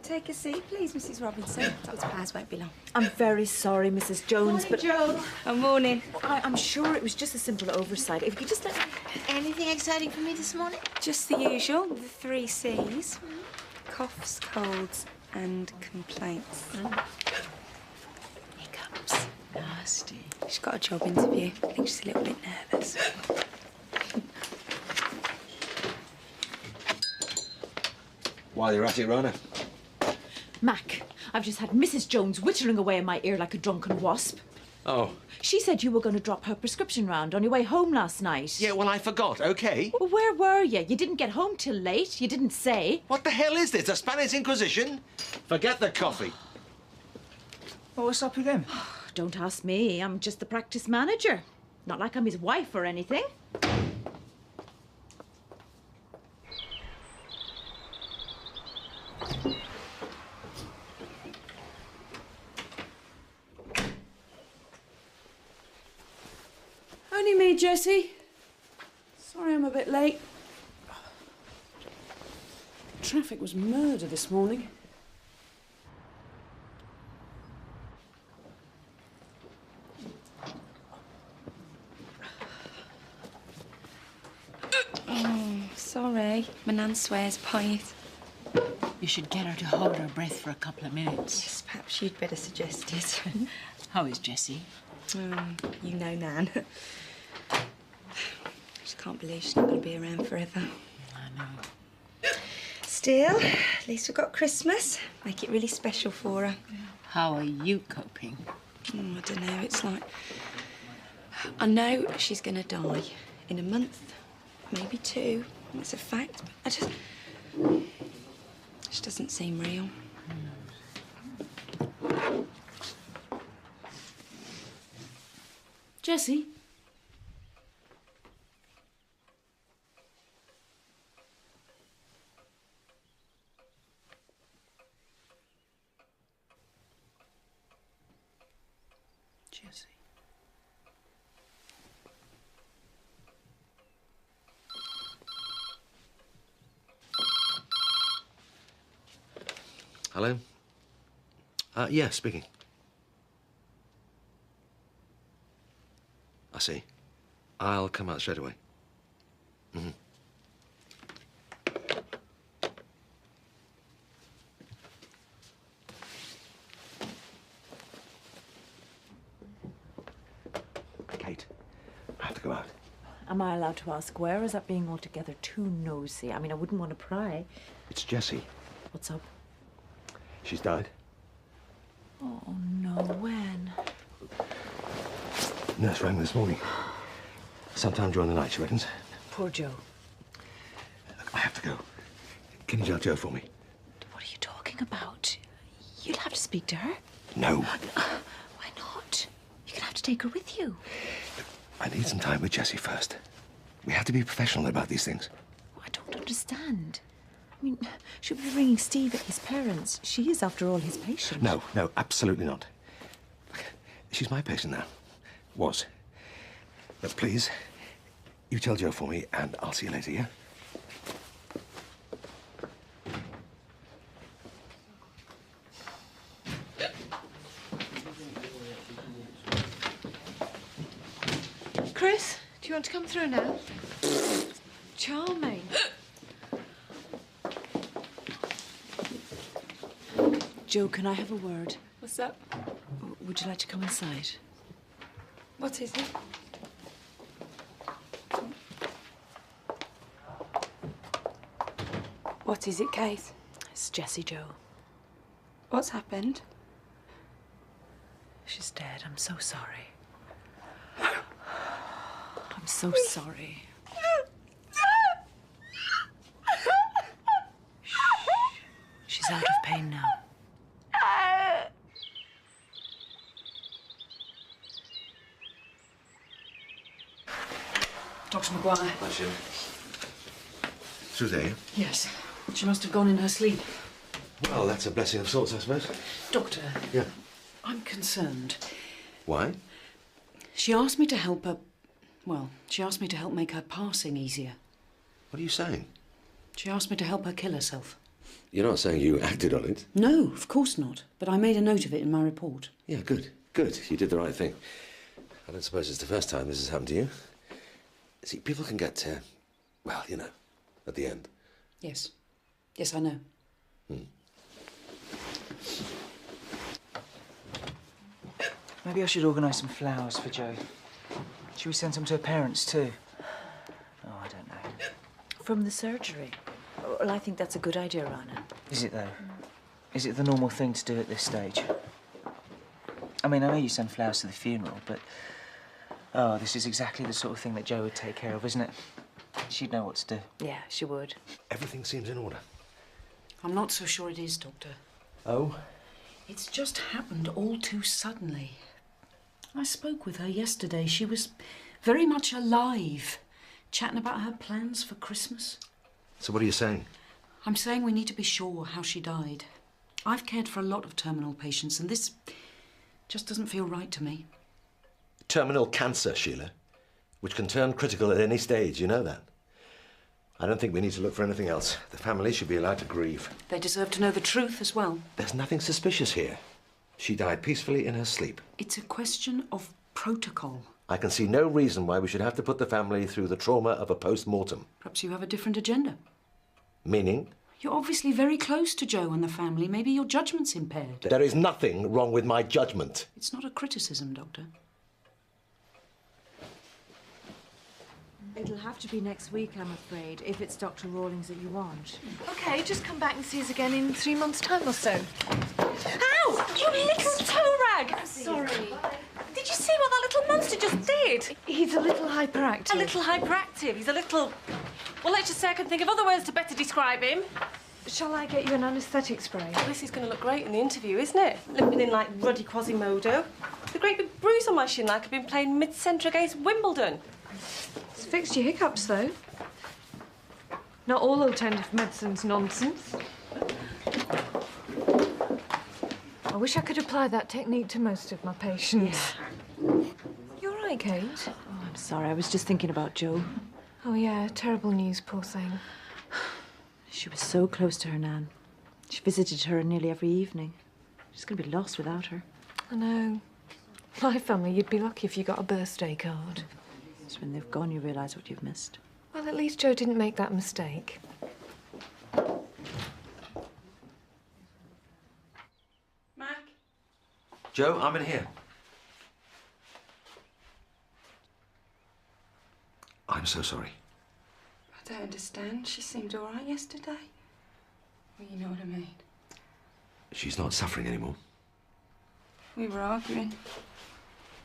Take a seat, please, Mrs. Robinson. Dr. Powers won't be long. I'm very sorry, Mrs. Jones, but... Joe. Oh, morning. I'm sure it was just a simple oversight. If you could just let... Anything exciting for me this morning? Just the usual, the 3 C's. Coughs, colds and complaints. Hiccups. Nasty. She's got a job interview. I think she's a little bit nervous. While you're at it, Rona. Mac, I've just had Mrs. Jones whittling away in my ear like a drunken wasp. Oh. She said you were going to drop her prescription round on your way home last night. Yeah, well, I forgot, OK? Well, where were you? You didn't get home till late. You didn't say. What the hell is this, a Spanish Inquisition? Forget the coffee. Well, what's up with him? Don't ask me. I'm just the practice manager. Not like I'm his wife or anything. Only me, Jessie. Sorry I'm a bit late. Traffic was murder this morning. Sorry. My nan swears by it. You should get her to hold her breath for a couple of minutes. Yes, perhaps you'd better suggest it. How is Jessie? You know Nan. I just can't believe she's not going to be around forever. I know. Still, at least we've got Christmas. Make it really special for her. How are you coping? I don't know. It's like... I know she's going to die in a month, maybe 2. It's a fact. But I just... It doesn't seem real. Jessie? Jessie. Hello? Yeah, speaking. I see. I'll come out straight away. Kate, I have to go out. Am I allowed to ask where? Is that being altogether too nosy? I mean, I wouldn't want to pry. It's Jessie. What's up? She's died. Oh, no. When? Nurse rang this morning. Sometime during the night, she reckons. Poor Joe. Look, I have to go. Can you tell Joe for me? What are you talking about? You'll have to speak to her. No. Why not? You're gonna have to take her with you. I need some time with Jessie first. We have to be professional about these things. I don't understand. I mean, she'll be ringing Steve at his parents'. She is, after all, his patient. No, absolutely not. She's my patient now. Was. But please, you tell Joe for me, and I'll see you later, yeah? Chris, do you want to come through now? Charming. Joe, can I have a word? What's up? Would you like to come inside? What is it? What is it, Kate? It's Jessie, Joe. What's happened? She's dead. I'm so sorry. I'm so sorry. Shh. She's out of pain now. Dr. Maguire. Hi, Jim. Through there? Yes. She must have gone in her sleep. Well, that's a blessing of sorts, I suppose. Doctor, Yeah. I'm concerned. Why? She asked me to help her... Well, she asked me to help make her passing easier. What are you saying? She asked me to help her kill herself. You're not saying you acted on it? No, of course not. But I made a note of it in my report. Yeah, good. Good. You did the right thing. I don't suppose it's the first time this has happened to you. See, people can get, well, you know, at the end. Yes. Yes, I know. Maybe I should organise some flowers for Jo. Should we send some to her parents too? Oh, I don't know. From the surgery? Well, I think that's a good idea, Rana. Is it though? Is it the normal thing to do at this stage? I mean, I know you send flowers to the funeral, but... Oh, this is exactly the sort of thing that Jo would take care of, isn't it? She'd know what to do. Yeah, she would. Everything seems in order. I'm not so sure it is, Doctor. Oh? It's just happened all too suddenly. I spoke with her yesterday. She was very much alive, chatting about her plans for Christmas. So what are you saying? I'm saying we need to be sure how she died. I've cared for a lot of terminal patients, and this just doesn't feel right to me. Terminal cancer, Sheila, which can turn critical at any stage, you know that. I don't think we need to look for anything else. The family should be allowed to grieve. They deserve to know the truth as well. There's nothing suspicious here. She died peacefully in her sleep. It's a question of protocol. I can see no reason why we should have to put the family through the trauma of a post-mortem. Perhaps you have a different agenda. Meaning? You're obviously very close to Jo and the family. Maybe your judgment's impaired. There is nothing wrong with my judgment. It's not a criticism, Doctor. It'll have to be next week, I'm afraid, if it's Dr. Rawlings that you want. OK, just come back and see us again in 3 months' time or so. Ow! You little toe rag! Sorry. Did you see what that little monster just did? He's a little hyperactive. A little hyperactive. He's a little... Well, let's just say I can think of other words to better describe him. Shall I get you an anaesthetic spray? Well, this is going to look great in the interview, isn't it? Limping in like ruddy Quasimodo. The great big bruise on my shin like I've been playing mid-centre against Wimbledon. It's fixed your hiccups, though. Not all alternative medicine's nonsense. I wish I could apply that technique to most of my patients. You all right, Kate? Oh, I'm sorry, I was just thinking about Jo. Oh, yeah, terrible news, poor thing. She was so close to her Nan. She visited her nearly every evening. She's going to be lost without her. I know. My family, you'd be lucky if you got a birthday card. It's when they've gone you realise what you've missed. Well, at least Jo didn't make that mistake. Mac? Jo, I'm in here. I'm so sorry. I don't understand. She seemed all right yesterday. Well, you know what I mean. She's not suffering anymore. We were arguing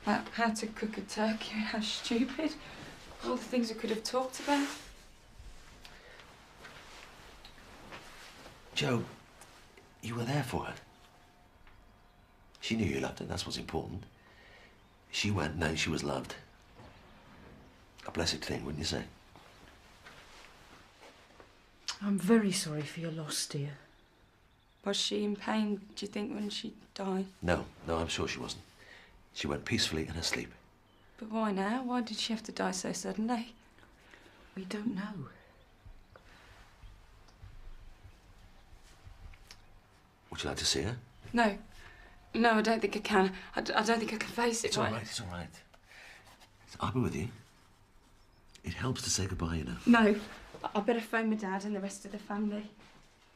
about how to cook a turkey and how stupid. All the things we could have talked about. Jo, you were there for her. She knew you loved her, that's what's important. She went knowing she was loved. A blessed thing, wouldn't you say? I'm very sorry for your loss, dear. Was she in pain, do you think, when she died? No, I'm sure she wasn't. She went peacefully in her sleep. But why now? Why did she have to die so suddenly? We don't know. Would you like to see her? No. No, I don't think I can. I don't think I can face it. It's all right, it's all right. I'll be with you. It helps to say goodbye, you know. No. I better phone my dad and the rest of the family.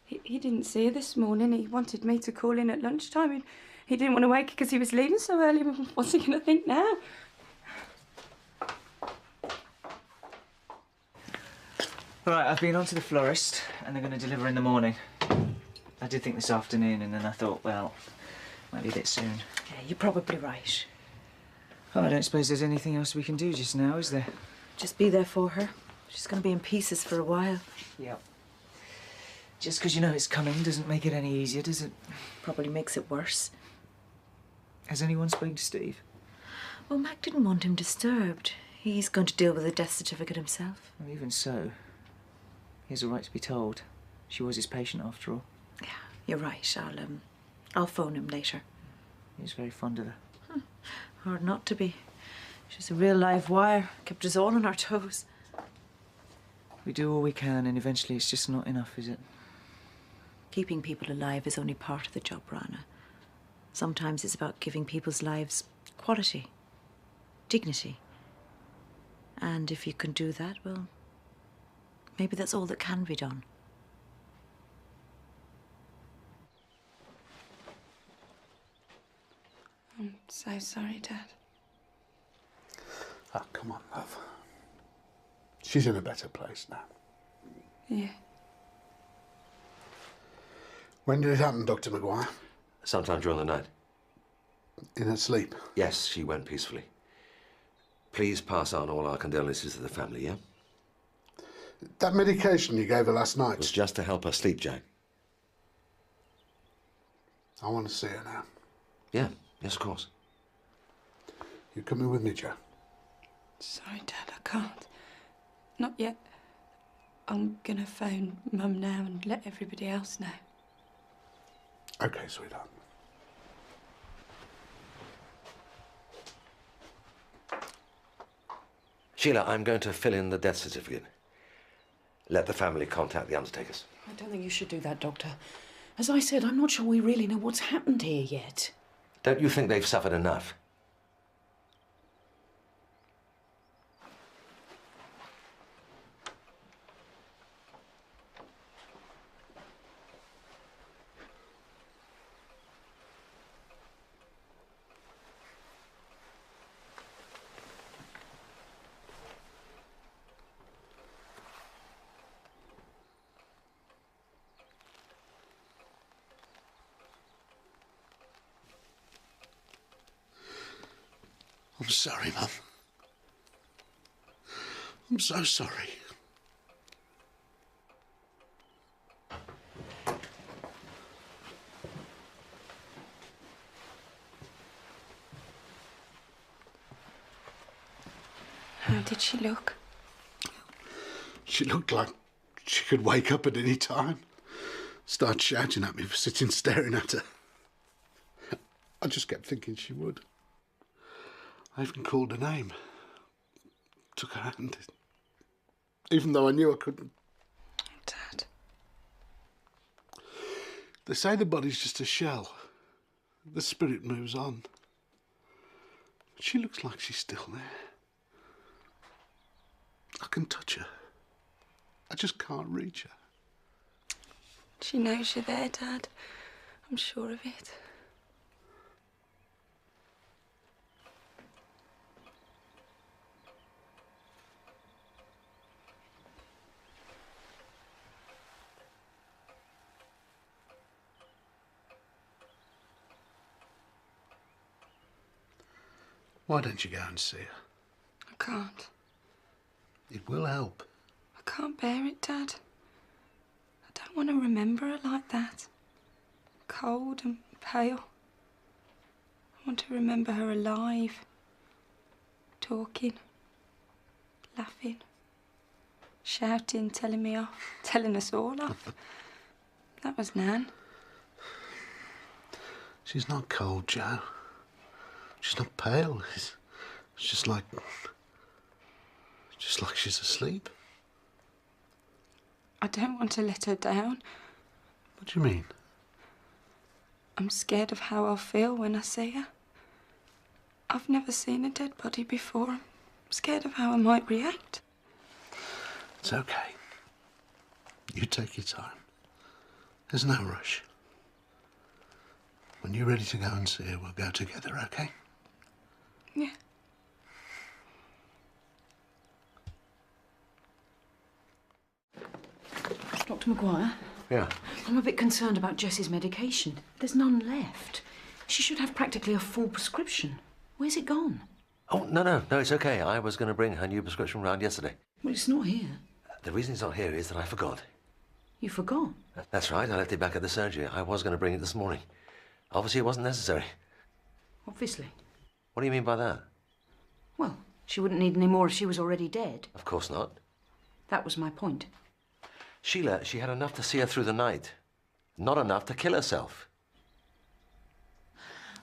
He didn't see her this morning. He wanted me to call in at lunchtime. He didn't want to wake her because he was leaving so early. What's he going to think now? All right, I've been on to the florist, and they're going to deliver in the morning. I did think this afternoon, and then I thought, well, might be a bit soon. Yeah, you're probably right. Oh, I don't suppose there's anything else we can do just now, is there? Just be there for her. She's going to be in pieces for a while. Yep. Just because you know it's coming doesn't make it any easier, does it? Probably makes it worse. Has anyone spoken to Steve? Well, Mac didn't want him disturbed. He's going to deal with the death certificate himself. Well, even so, he has a right to be told. She was his patient, after all. Yeah, you're right. I'll phone him later. He was very fond of her. Hard not to be. She's a real live wire. Kept us all on our toes. We do all we can, and eventually it's just not enough, is it? Keeping people alive is only part of the job, Rana. Sometimes it's about giving people's lives quality, dignity. And if you can do that, well, maybe that's all that can be done. I'm so sorry, Dad. Oh, come on, love. She's in a better place now. Yeah. When did it happen, Dr. Maguire? Sometime during the night. In her sleep? Yes, she went peacefully. Please pass on all our condolences to the family, yeah? That medication you gave her last night? It was just to help her sleep, Jack. I want to see her now. Yeah, yes, of course. You coming with me, Joe? Sorry, Dad, I can't. Not yet. I'm gonna phone Mum now and let everybody else know. Okay, sweetheart. Sheila, I'm going to fill in the death certificate. Let the family contact the undertakers. I don't think you should do that, Doctor. As I said, I'm not sure we really know what's happened here yet. Don't you think they've suffered enough? I'm sorry, Mum. I'm so sorry. How did she look? She looked like she could wake up at any time. Start shouting at me for sitting staring at her. I just kept thinking she would. I even called her name. Took her hand. Even though I knew I couldn't. Dad. They say the body's just a shell. The spirit moves on. She looks like she's still there. I can touch her. I just can't reach her. She knows you're there, Dad. I'm sure of it. Why don't you go and see her? I can't. It will help. I can't bear it, Dad. I don't want to remember her like that. Cold and pale. I want to remember her alive. Talking. Laughing. Shouting, telling me off. Telling us all off. That was Nan. She's not cold, Joe. She's not pale. It's just like she's asleep. I don't want to let her down. What do you mean? I'm scared of how I'll feel when I see her. I've never seen a dead body before. I'm scared of how I might react. It's okay. You take your time. There's no rush. When you're ready to go and see her, we'll go together, okay? Yeah. Dr. Maguire? Yeah. I'm a bit concerned about Jessie's medication. There's none left. She should have practically a full prescription. Where's it gone? Oh, no, it's okay. I was going to bring her new prescription round yesterday. Well, it's not here. The reason it's not here is that I forgot. You forgot? That's right. I left it back at the surgery. I was going to bring it this morning. Obviously, it wasn't necessary. Obviously. What do you mean by that? Well, she wouldn't need any more if she was already dead. Of course not. That was my point. Sheila, she had enough to see her through the night. Not enough to kill herself.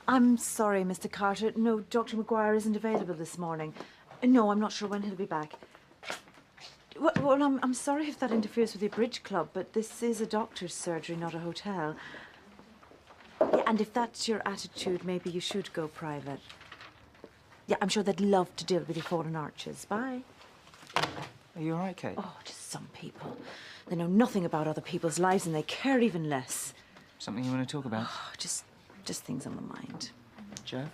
I'm sorry, Mr. Carter. No, Dr. Maguire isn't available this morning. No, I'm not sure when he'll be back. Well, I'm sorry if that interferes with your bridge club, but this is a doctor's surgery, not a hotel. Yeah, and if that's your attitude, maybe you should go private. Yeah, I'm sure they'd love to deal with your fallen arches. Bye. Are you all right, Kate? Oh, just some people. They know nothing about other people's lives and they care even less. Something you want to talk about? Oh, just things on my mind. Joe?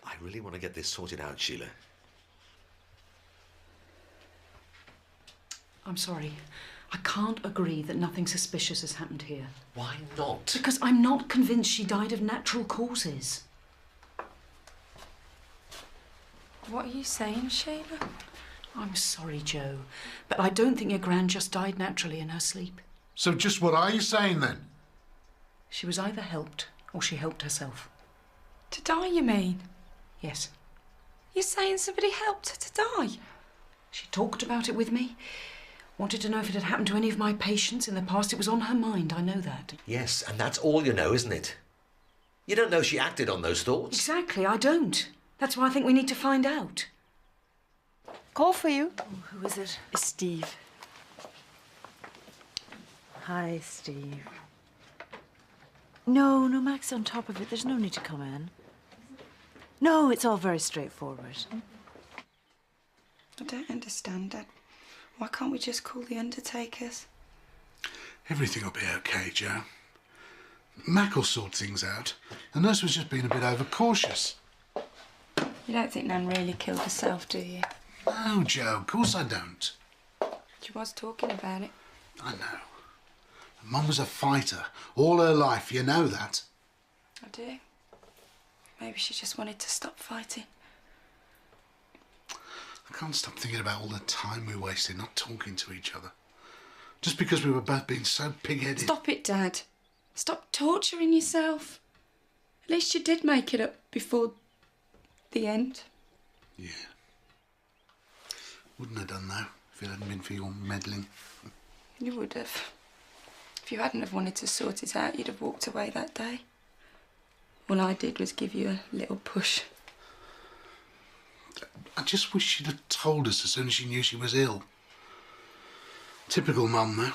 I really want to get this sorted out, Sheila. I'm sorry. I can't agree that nothing suspicious has happened here. Why not? Because I'm not convinced she died of natural causes. What are you saying, Sheila? I'm sorry, Joe, but I don't think your Gran just died naturally in her sleep. So just what are you saying then? She was either helped or she helped herself. To die, you mean? Yes. You're saying somebody helped her to die? She talked about it with me. Wanted to know if it had happened to any of my patients in the past. It was on her mind, I know that. Yes, and that's all you know, isn't it? You don't know she acted on those thoughts. Exactly, I don't. That's why I think we need to find out. Call for you. Oh, who is it? It's Steve. Hi, Steve. No, Mac's on top of it. There's no need to come in. No, it's all very straightforward. I don't understand, Dad. Why can't we just call the undertakers? Everything will be okay, Joe. Mac will sort things out. The nurse was just being a bit overcautious. You don't think Nan really killed herself, do you? No, Joe, of course I don't. She was talking about it. I know. Mum was a fighter all her life, you know that. I do. Maybe she just wanted to stop fighting. I can't stop thinking about all the time we wasted not talking to each other. Just because we were both being so pig-headed. Stop it, Dad. Stop torturing yourself. At least you did make it up before the end. Yeah. Wouldn't have done, though, if it hadn't been for your meddling. You would have. If you hadn't have wanted to sort it out, you'd have walked away that day. All I did was give you a little push. I just wish she'd have told us as soon as she knew she was ill. Typical Mum, though.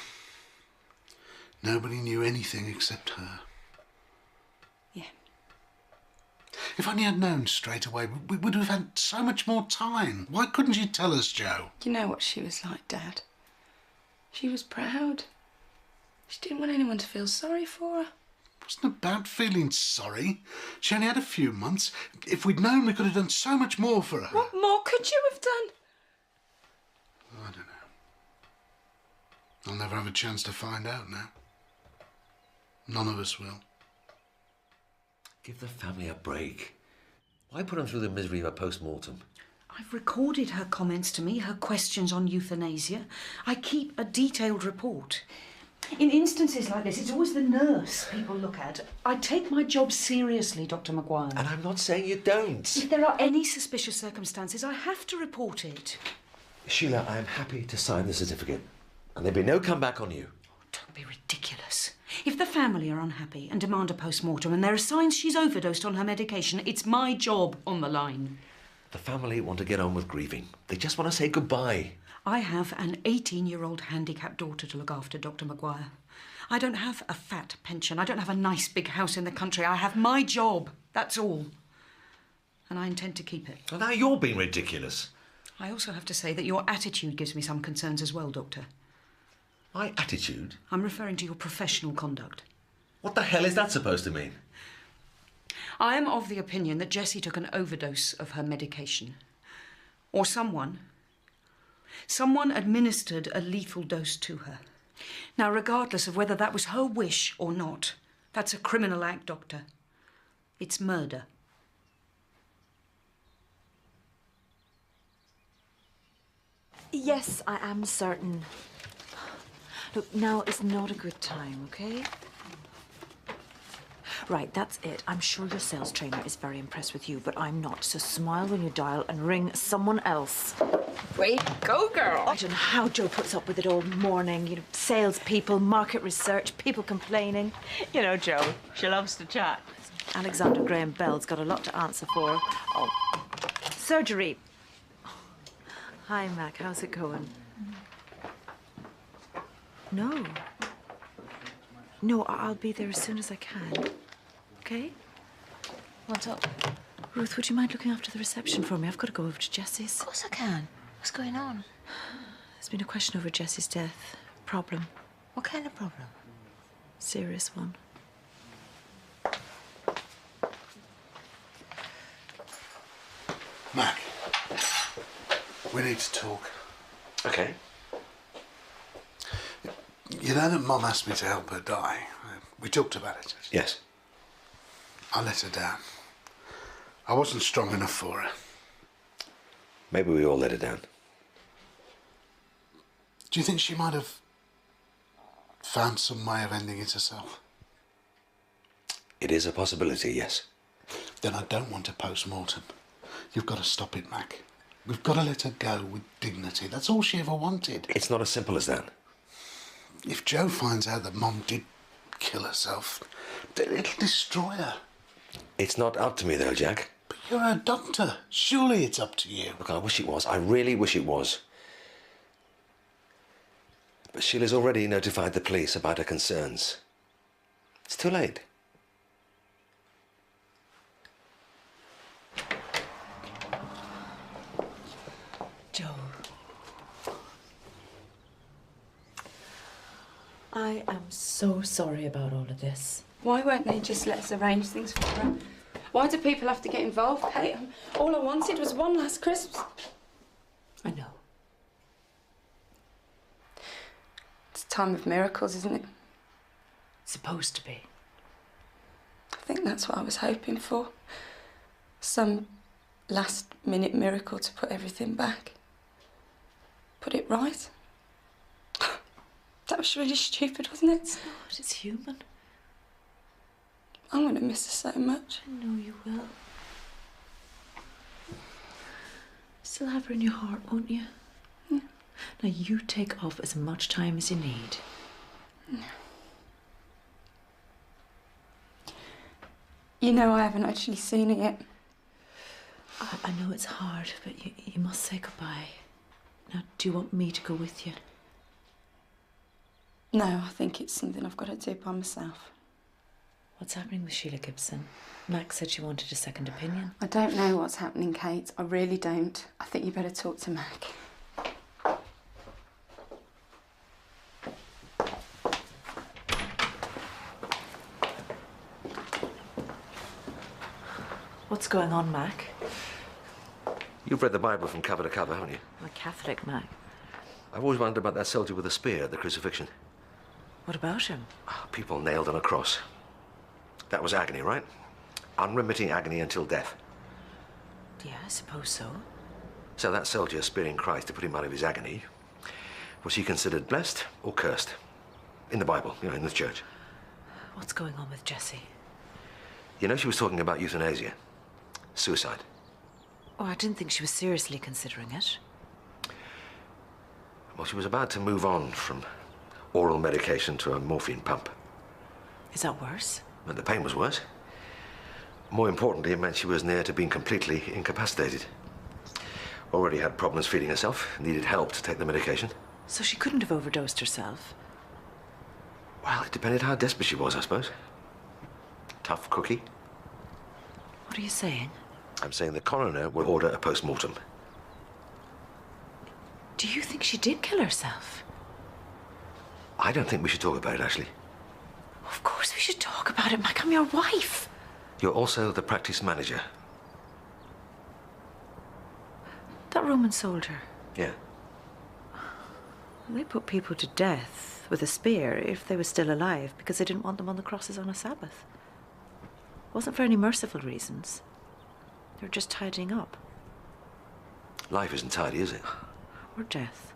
Nobody knew anything except her. Yeah. If only I'd known straight away, we would have had so much more time. Why couldn't you tell us, Joe? You know what she was like, Dad. She was proud. She didn't want anyone to feel sorry for her. It wasn't about feeling sorry. She only had a few months. If we'd known, we could have done so much more for her. What more could you have done? I don't know. I'll never have a chance to find out now. None of us will. Give the family a break. Why put them through the misery of a post-mortem? I've recorded her comments to me, her questions on euthanasia. I keep a detailed report. In instances like this, it's always the nurse people look at. I take my job seriously, Dr. Maguire. And I'm not saying you don't. If there are any suspicious circumstances, I have to report it. Sheila, I am happy to sign the certificate. And there'll be no comeback on you. Don't be ridiculous. If the family are unhappy and demand a post-mortem and there are signs she's overdosed on her medication, it's my job on the line. The family want to get on with grieving. They just want to say goodbye. I have an 18-year-old handicapped daughter to look after, Dr. Maguire. I don't have a fat pension. I don't have a nice big house in the country. I have my job, that's all. And I intend to keep it. Well, now you're being ridiculous. I also have to say that your attitude gives me some concerns as well, Doctor. My attitude? I'm referring to your professional conduct. What the hell is that supposed to mean? I am of the opinion that Jessie took an overdose of her medication. Or someone administered a lethal dose to her. Now, regardless of whether that was her wish or not, that's a criminal act, Doctor. It's murder. Yes, I am certain. Look, now is not a good time, okay? Right, that's it. I'm sure your sales trainer is very impressed with you, but I'm not. So smile when you dial and ring someone else. Way to go, girl. I don't know how Joe puts up with it all morning. You know, salespeople, market research, people complaining. You know, Joe, she loves to chat. Alexander Graham Bell's got a lot to answer for. Oh, surgery. Hi, Mac. How's it going? No. No, I'll be there as soon as I can. Okay? What's up? Ruth, would you mind looking after the reception for me? I've got to go over to Jessie's. Of course I can. What's going on? There's been a question over Jessie's death. Problem. What kind of problem? Serious one. Mac, we need to talk. Okay. You know that Mum asked me to help her die? We talked about it. Yes. I let her down. I wasn't strong enough for her. Maybe we all let her down. Do you think she might have found some way of ending it herself? It is a possibility, yes. Then I don't want a post-mortem. You've got to stop it, Mac. We've got to let her go with dignity. That's all she ever wanted. It's not as simple as that. If Joe finds out that Mum did kill herself, then it'll destroy her. It's not up to me, though, Jack. But you're a doctor. Surely it's up to you. Look, I wish it was. I really wish it was. But Sheila's already notified the police about her concerns. It's too late. Joe. I am so sorry about all of this. Why won't they just let us arrange things for her? Why do people have to get involved, Kate? All I wanted was one last Christmas. I know. It's a time of miracles, isn't it? Supposed to be. I think that's what I was hoping for. Some last-minute miracle to put everything back. Put it right. That was really stupid, wasn't it? It's not. It's human. I'm going to miss her so much. I know you will. Still have her in your heart, won't you? Yeah. Now you take off as much time as you need. Yeah. You know I haven't actually seen it yet. I know it's hard, but you must say goodbye. Now, do you want me to go with you? No, I think it's something I've got to do by myself. What's happening with Sheila Gibson? Max said she wanted a second opinion. I don't know what's happening, Kate. I really don't. I think you better talk to Mac. What's going on, Mac? You've read the Bible from cover to cover, haven't you? I'm a Catholic, Mac. I've always wondered about that soldier with the spear at the crucifixion. What about him? People nailed on a cross. That was agony, right? Unremitting agony until death. Yeah, I suppose so. So that soldier spearing Christ to put him out of his agony, was he considered blessed or cursed? In the Bible, in the church. What's going on with Jessie? You know, she was talking about euthanasia. Suicide. Oh, I didn't think she was seriously considering it. Well, she was about to move on from oral medication to a morphine pump. Is that worse? And the pain was worse. More importantly, it meant she was near to being completely incapacitated. Already had problems feeding herself, needed help to take the medication. So she couldn't have overdosed herself? Well, it depended how desperate she was, I suppose. Tough cookie. What are you saying? I'm saying the coroner will order a post-mortem. Do you think she did kill herself? I don't think we should talk about it, Ashley. Of course we should talk about it, Mac. I'm your wife. You're also the practice manager. That Roman soldier. Yeah. They put people to death with a spear if they were still alive because they didn't want them on the crosses on a Sabbath. It wasn't for any merciful reasons. They were just tidying up. Life isn't tidy, is it? Or death.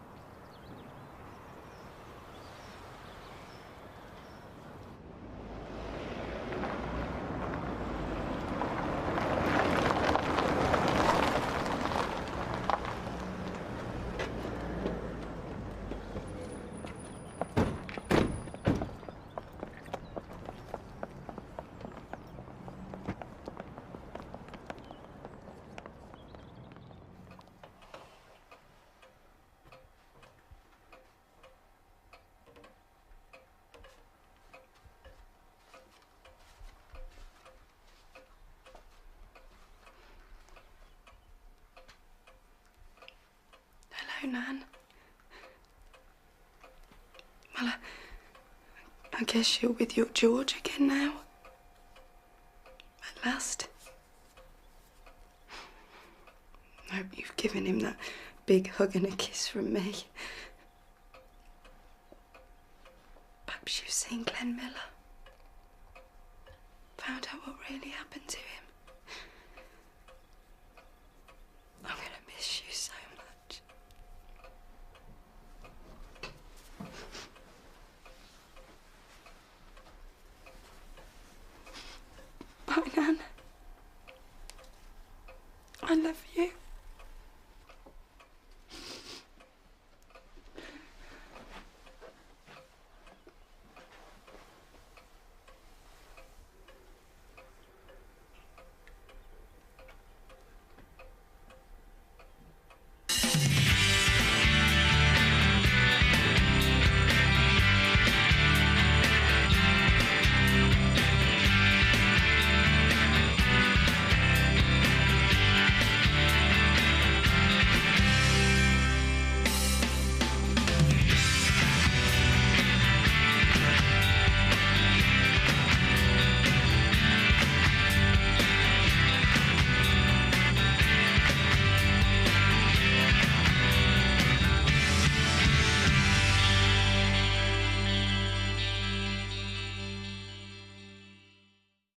Nan. Well, I guess you're with your George again now. At last. I hope you've given him that big hug and a kiss from me. Perhaps you've seen Glenn Miller. Found out what really happened to him. I'm gonna miss you so much. Bye, Nan.